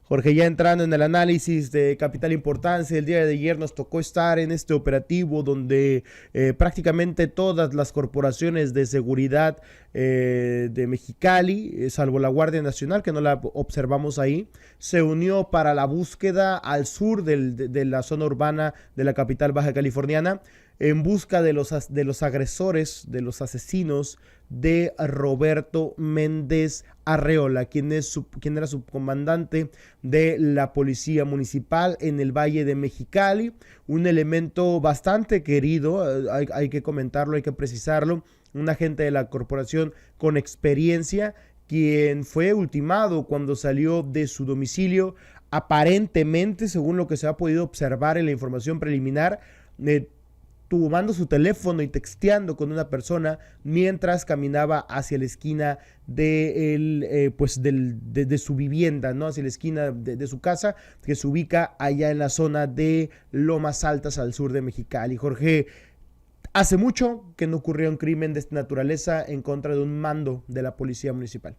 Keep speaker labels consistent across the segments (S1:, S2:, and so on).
S1: Jorge, ya entrando en el análisis de capital importancia, el día de ayer nos tocó estar en este operativo donde prácticamente todas las corporaciones de seguridad de Mexicali, salvo la Guardia Nacional, que no la observamos ahí, se unió para la búsqueda al sur de la zona urbana de la capital baja californiana en busca de los agresores, de los asesinos de Roberto Méndez Arreola, quien era subcomandante de la Policía Municipal en el Valle de Mexicali, un elemento bastante querido, hay que comentarlo, hay que precisarlo, un agente de la corporación con experiencia, quien fue ultimado cuando salió de su domicilio, aparentemente, según lo que se ha podido observar en la información preliminar, tomando su teléfono y texteando con una persona mientras caminaba hacia la esquina de su vivienda, ¿no? Hacia la esquina de su casa, que se ubica allá en la zona de Lomas Altas al sur de Mexicali. Jorge, hace mucho que no ocurrió un crimen de esta naturaleza en contra de un mando de la policía municipal.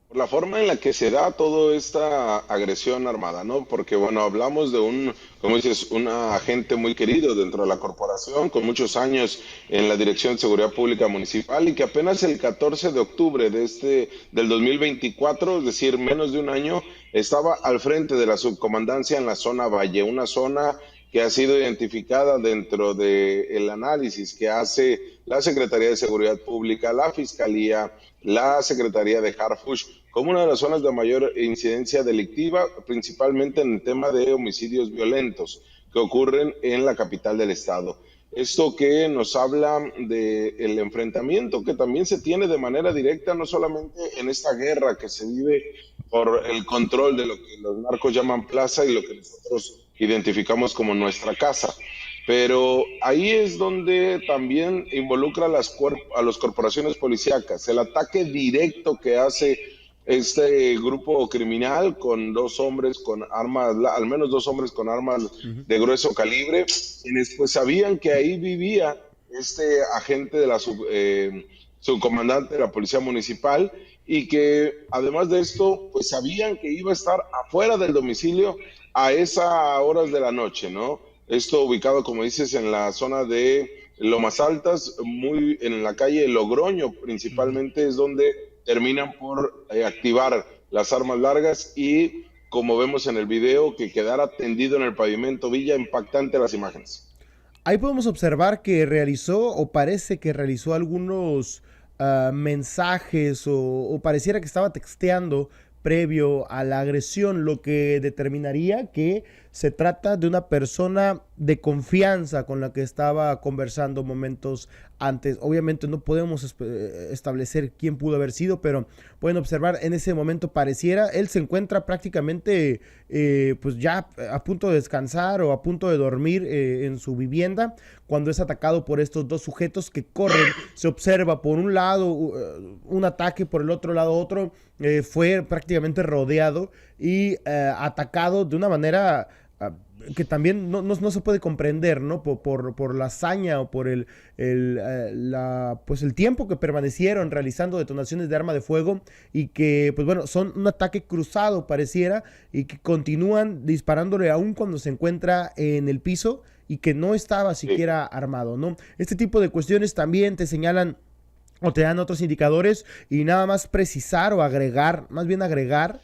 S2: Por la forma en la que se da toda esta agresión armada, ¿no? Porque, bueno, hablamos de como dices, un agente muy querido dentro de la corporación, con muchos años en la Dirección de Seguridad Pública Municipal y que apenas el 14 de octubre del 2024, es decir, menos de un año, estaba al frente de la subcomandancia en la zona Valle, una zona que ha sido identificada dentro del análisis que hace la Secretaría de Seguridad Pública, la Fiscalía, la Secretaría de Harfush, como una de las zonas de mayor incidencia delictiva, principalmente en el tema de homicidios violentos que ocurren en la capital del estado. Esto que nos habla del enfrentamiento que también se tiene de manera directa, no solamente en esta guerra que se vive por el control de lo que los narcos llaman plaza y lo que nosotros identificamos como nuestra casa. Pero ahí es donde también involucra a las corporaciones policíacas, el ataque directo que hace este grupo criminal con dos hombres con armas, al menos dos hombres con armas de grueso calibre, quienes pues sabían que ahí vivía este agente de la subcomandante de la Policía Municipal y que además de esto pues sabían que iba a estar afuera del domicilio a esas horas de la noche, ¿no? Esto ubicado, como dices, en la zona de Lomas Altas, muy en la calle Logroño principalmente, es donde terminan por activar las armas largas y, como vemos en el video, que quedara tendido en el pavimento Villa, impactante las imágenes.
S1: Ahí podemos observar que realizó o parece que realizó algunos mensajes o pareciera que estaba texteando previo a la agresión, lo que determinaría que se trata de una persona de confianza con la que estaba conversando momentos antes. Obviamente no podemos establecer quién pudo haber sido, pero pueden observar en ese momento pareciera, él se encuentra prácticamente pues ya a punto de descansar o a punto de dormir en su vivienda cuando es atacado por estos dos sujetos que corren. Se observa por un lado un ataque, por el otro lado otro, fue prácticamente rodeado y atacado de una manera que también no se puede comprender, ¿no? Por la hazaña o por pues el tiempo que permanecieron realizando detonaciones de arma de fuego y que, pues bueno, son un ataque cruzado pareciera y que continúan disparándole aún cuando se encuentra en el piso y que no estaba siquiera armado, ¿no? Este tipo de cuestiones también te señalan o te dan otros indicadores y nada más precisar o agregar, más bien agregar,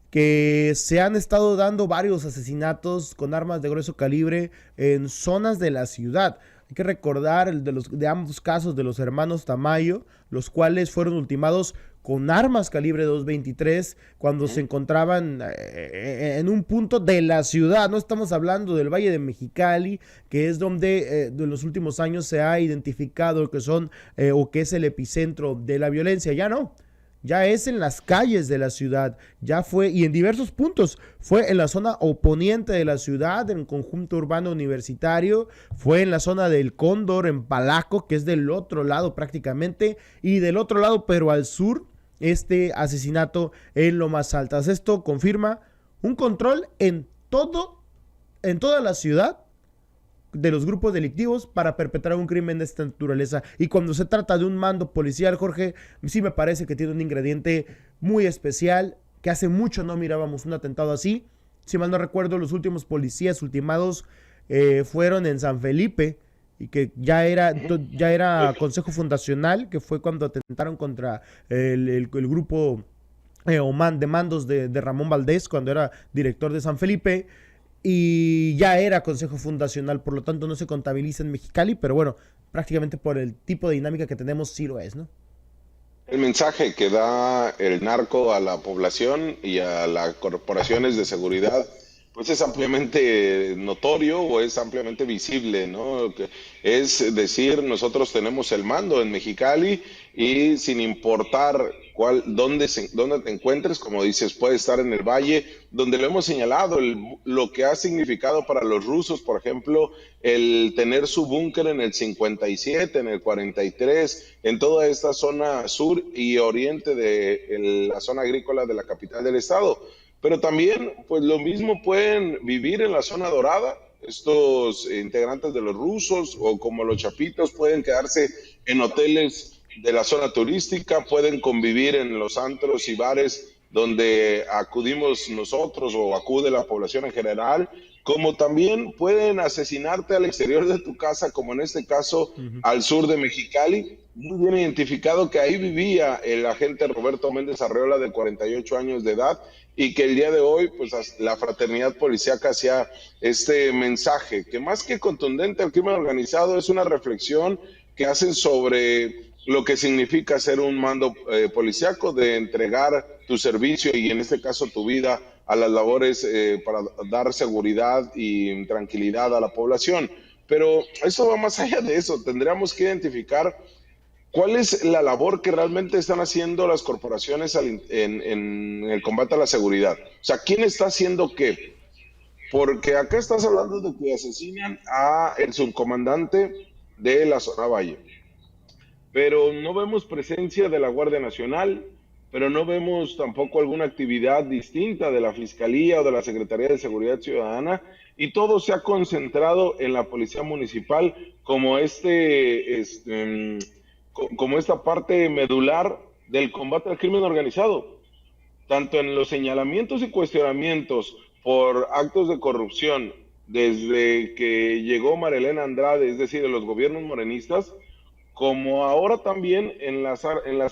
S1: que se han estado dando varios asesinatos con armas de grueso calibre en zonas de la ciudad. Hay que recordar de ambos casos de los hermanos Tamayo, los cuales fueron ultimados con armas calibre 223 cuando se encontraban en un punto de la ciudad. No estamos hablando del Valle de Mexicali, que es donde en los últimos años se ha identificado que son o que es el epicentro de la violencia. Ya no. Ya es en las calles de la ciudad, ya fue, y en diversos puntos, fue en la zona oponiente de la ciudad, en el conjunto urbano universitario, fue en la zona del Cóndor, en Palaco, que es del otro lado prácticamente, y del otro lado, pero al sur, este asesinato en Lomas Altas. Esto confirma un control en toda la ciudad, de los grupos delictivos para perpetrar un crimen de esta naturaleza. Y cuando se trata de un mando policial, Jorge, sí me parece que tiene un ingrediente muy especial, que hace mucho no mirábamos un atentado así. Si mal no recuerdo, los últimos policías ultimados fueron en San Felipe, y que ya era consejo fundacional, que fue cuando atentaron contra el grupo de mandos de Ramón Valdés, cuando era director de San Felipe, y ya era consejo fundacional, por lo tanto no se contabiliza en Mexicali, pero bueno, prácticamente por el tipo de dinámica que tenemos sí lo es, ¿no?
S2: El mensaje que da el narco a la población y a las corporaciones de seguridad, pues es ampliamente notorio o es ampliamente visible, ¿no? Es decir, nosotros tenemos el mando en Mexicali y sin importar dónde te encuentres, como dices, puede estar en el valle, donde lo hemos señalado, lo que ha significado para los rusos, por ejemplo, el tener su búnker en el 57, en el 43, en toda esta zona sur y oriente de la zona agrícola de la capital del estado. Pero también, pues lo mismo pueden vivir en la zona dorada, estos integrantes de los rusos o como los chapitos pueden quedarse en hoteles de la zona turística, pueden convivir en los antros y bares donde acudimos nosotros o acude la población en general, como también pueden asesinarte al exterior de tu casa, como en este caso
S1: Uh-huh.
S2: al sur de Mexicali. Muy bien identificado que ahí vivía el agente Roberto Méndez Arreola, de 48 años de edad, y que el día de hoy, pues la fraternidad policíaca hacía este mensaje, que más que contundente al crimen organizado, es una reflexión que hacen sobre lo que significa ser un mando policíaco, de entregar tu servicio y en este caso tu vida a las labores para dar seguridad y tranquilidad a la población. Pero eso va más allá de eso, tendríamos que identificar ¿cuál es la labor que realmente están haciendo las corporaciones en el combate a la seguridad? O sea, ¿quién está haciendo qué? Porque acá estás hablando de que asesinan a el subcomandante de la zona Valle, pero no vemos presencia de la Guardia Nacional, pero no vemos tampoco alguna actividad distinta de la Fiscalía o de la Secretaría de Seguridad Ciudadana, y todo se ha concentrado en la Policía Municipal como como esta parte medular del combate al crimen organizado, tanto en los señalamientos y cuestionamientos por actos de corrupción desde que llegó Marilena Andrade, es decir, en los gobiernos morenistas, como ahora también en las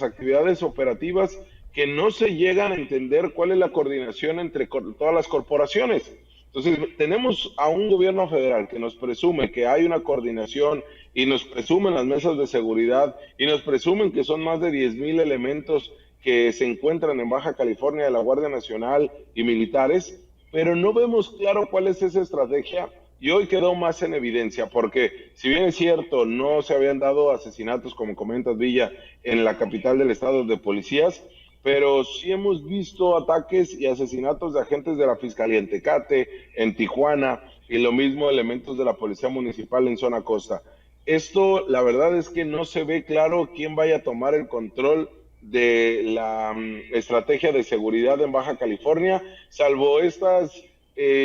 S2: actividades operativas que no se llegan a entender cuál es la coordinación entre todas las corporaciones. Entonces, tenemos a un gobierno federal que nos presume que hay una coordinación y nos presumen las mesas de seguridad y nos presumen que son más de 10,000 elementos que se encuentran en Baja California de la Guardia Nacional y militares, pero no vemos claro cuál es esa estrategia. Y hoy quedó más en evidencia, porque si bien es cierto, no se habían dado asesinatos, como comentas, Villa, en la capital del estado de policías, pero sí hemos visto ataques y asesinatos de agentes de la Fiscalía en Tecate, en Tijuana, y lo mismo elementos de la Policía Municipal en zona costa. Esto, la verdad es que no se ve claro quién vaya a tomar el control de la estrategia de seguridad en Baja California, salvo estas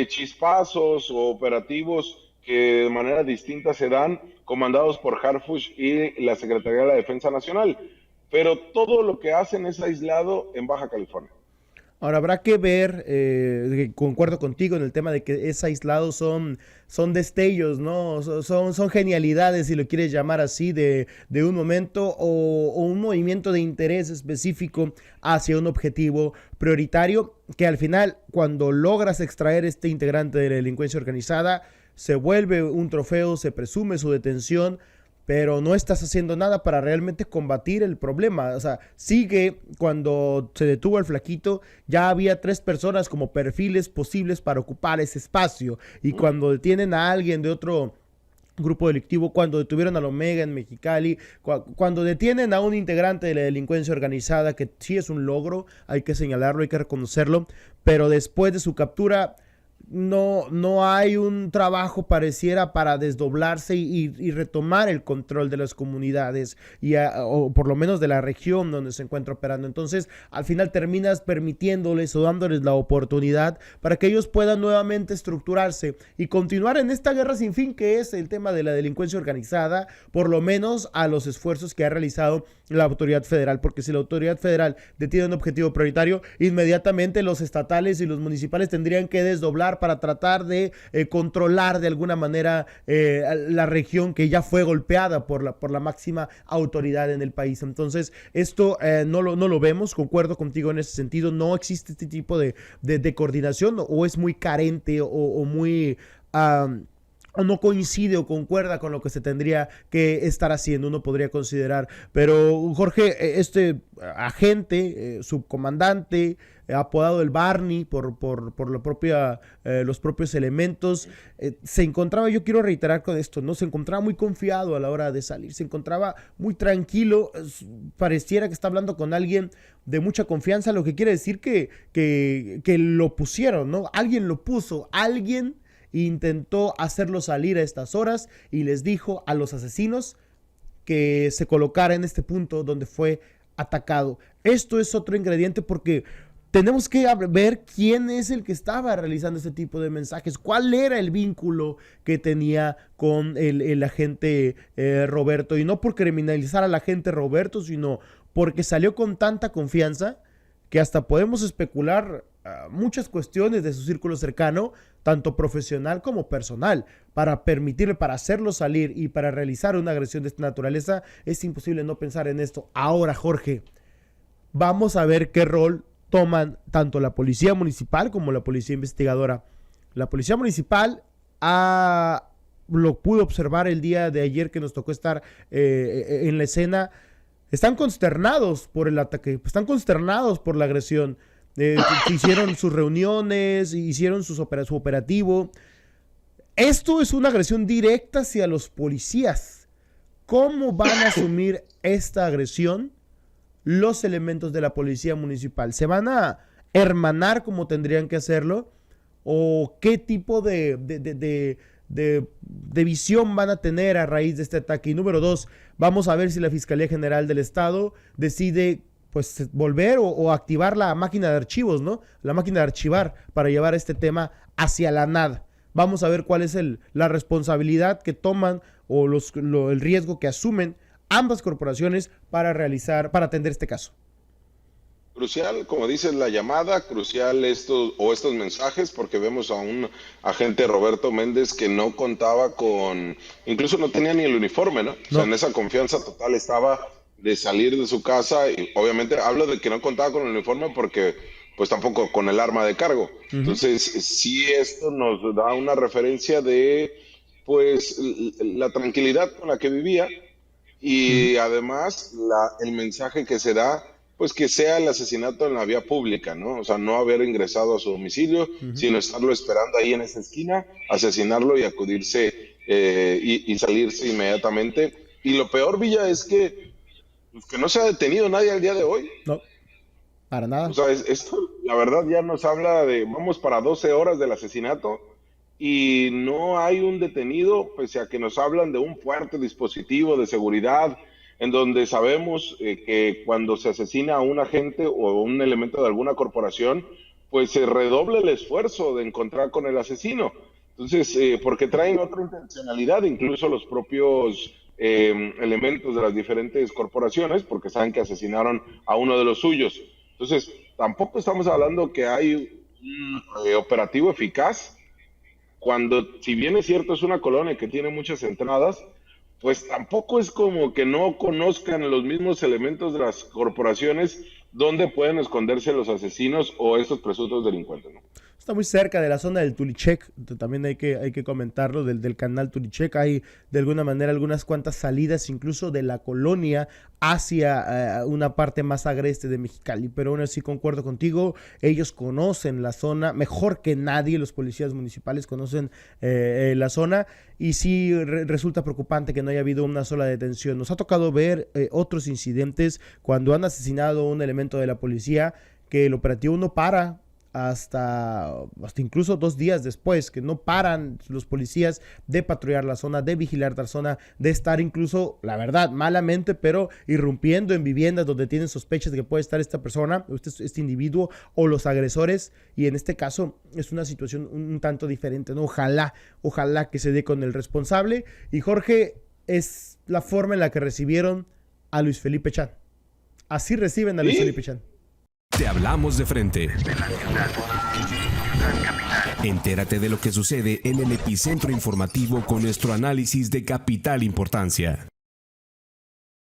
S2: chispazos o operativos que de manera distinta se dan, comandados por Harfuch y la Secretaría de la Defensa Nacional. Pero todo lo que hacen es aislado en Baja California.
S1: Ahora habrá que ver, concuerdo contigo en el tema de que es aislado, son destellos, ¿no? Son genialidades, si lo quieres llamar así, de un momento o un movimiento de interés específico hacia un objetivo prioritario, que al final, cuando logras extraer este integrante de la delincuencia organizada, se vuelve un trofeo, se presume su detención, pero no estás haciendo nada para realmente combatir el problema. O sea, sigue cuando se detuvo el flaquito, ya había 3 personas como perfiles posibles para ocupar ese espacio. Y cuando detienen a alguien de otro grupo delictivo, cuando detuvieron al Omega en Mexicali, cuando detienen a un integrante de la delincuencia organizada, que sí es un logro, hay que señalarlo, hay que reconocerlo, pero después de su captura no hay un trabajo pareciera para desdoblarse y retomar el control de las comunidades o por lo menos de la región donde se encuentra operando. Entonces, al final terminas permitiéndoles o dándoles la oportunidad para que ellos puedan nuevamente estructurarse y continuar en esta guerra sin fin que es el tema de la delincuencia organizada, por lo menos a los esfuerzos que ha realizado la autoridad federal, porque si la autoridad federal detiene un objetivo prioritario, inmediatamente los estatales y los municipales tendrían que desdoblar para tratar de controlar de alguna manera la región que ya fue golpeada por la máxima autoridad en el país. Entonces, esto no lo vemos, concuerdo contigo en ese sentido, no existe este tipo de coordinación o es muy carente o muy... o no coincide o concuerda con lo que se tendría que estar haciendo, uno podría considerar. Pero Jorge, este agente, subcomandante, apodado el Barney por la propia, los propios elementos, se encontraba, yo quiero reiterar con esto, ¿no? Se encontraba muy confiado a la hora de salir, se encontraba muy tranquilo, pareciera que está hablando con alguien de mucha confianza, lo que quiere decir que lo pusieron, ¿no? Alguien lo puso, alguien intentó hacerlo salir a estas horas y les dijo a los asesinos que se colocara en este punto donde fue atacado. Esto es otro ingrediente porque tenemos que ver quién es el que estaba realizando este tipo de mensajes, cuál era el vínculo que tenía con el agente Roberto, y no por criminalizar al agente Roberto, sino porque salió con tanta confianza que hasta podemos especular muchas cuestiones de su círculo cercano, tanto profesional como personal, para permitirle, para hacerlo salir y para realizar una agresión de esta naturaleza. Es imposible no pensar en esto. Ahora, Jorge, vamos a ver qué rol toman tanto la policía municipal como la policía investigadora. La policía municipal lo pude observar el día de ayer que nos tocó estar en la escena. Están consternados por el ataque, están consternados por la agresión. Hicieron sus reuniones, hicieron su operativo. Esto es una agresión directa hacia los policías. ¿Cómo van a asumir esta agresión los elementos de la policía municipal? ¿Se van a hermanar como tendrían que hacerlo? ¿O qué tipo de visión van a tener a raíz de este ataque? Y número 2, vamos a ver si la Fiscalía General del Estado decide pues volver o activar la máquina de archivos, ¿no? La máquina de archivar para llevar este tema hacia la nada. Vamos a ver cuál es la responsabilidad que toman o el riesgo que asumen ambas corporaciones para atender este caso.
S2: Crucial, como dices, la llamada, crucial estos mensajes, porque vemos a un agente Roberto Méndez que no contaba incluso no tenía ni el uniforme, ¿no? O sea, en esa confianza total estaba de salir de su casa, y obviamente hablo de que no contaba con el uniforme porque pues tampoco con el arma de cargo. Entonces, sí, esto nos da una referencia de pues la tranquilidad con la que vivía y además el mensaje que se da, pues que sea el asesinato en la vía pública, ¿no? O sea, no haber ingresado a su domicilio, sino estarlo esperando ahí en esa esquina, asesinarlo y acudirse y salirse inmediatamente. Y lo peor, Villa, es que no se ha detenido nadie al día de hoy.
S1: No, para nada.
S2: O sea, esto, la verdad, ya nos habla vamos para 12 horas del asesinato y no hay un detenido, pese a que nos hablan de un fuerte dispositivo de seguridad, en donde sabemos que cuando se asesina a un agente o un elemento de alguna corporación, pues se redobla el esfuerzo de encontrar con el asesino. Entonces, porque traen otra intencionalidad, incluso los propios elementos de las diferentes corporaciones, porque saben que asesinaron a uno de los suyos. Entonces, tampoco estamos hablando que hay un operativo eficaz, cuando, si bien es cierto, es una colonia que tiene muchas entradas, pues tampoco es como que no conozcan los mismos elementos de las corporaciones dónde pueden esconderse los asesinos o estos presuntos delincuentes, ¿no?
S1: Está muy cerca de la zona del Tulichek, también hay que comentarlo, del canal Tulichek. Hay de alguna manera algunas cuantas salidas incluso de la colonia hacia una parte más agreste de Mexicali, pero aún así concuerdo contigo, ellos conocen la zona mejor que nadie, los policías municipales conocen la zona, y sí resulta preocupante que no haya habido una sola detención. Nos ha tocado ver otros incidentes cuando han asesinado a un elemento de la policía, que el operativo no para hasta incluso 2 días después, que no paran los policías de patrullar la zona, de vigilar la zona, de estar incluso, la verdad, malamente, pero irrumpiendo en viviendas donde tienen sospechas de que puede estar esta persona, este individuo o los agresores, y en este caso es una situación un tanto diferente, ¿no? Ojalá que se dé con el responsable. Y Jorge, es la forma en la que recibieron a Luis Felipe Chan. Así reciben a Luis Felipe Chan.
S3: Te hablamos de frente. Entérate de lo que sucede en el epicentro informativo con nuestro análisis de capital importancia.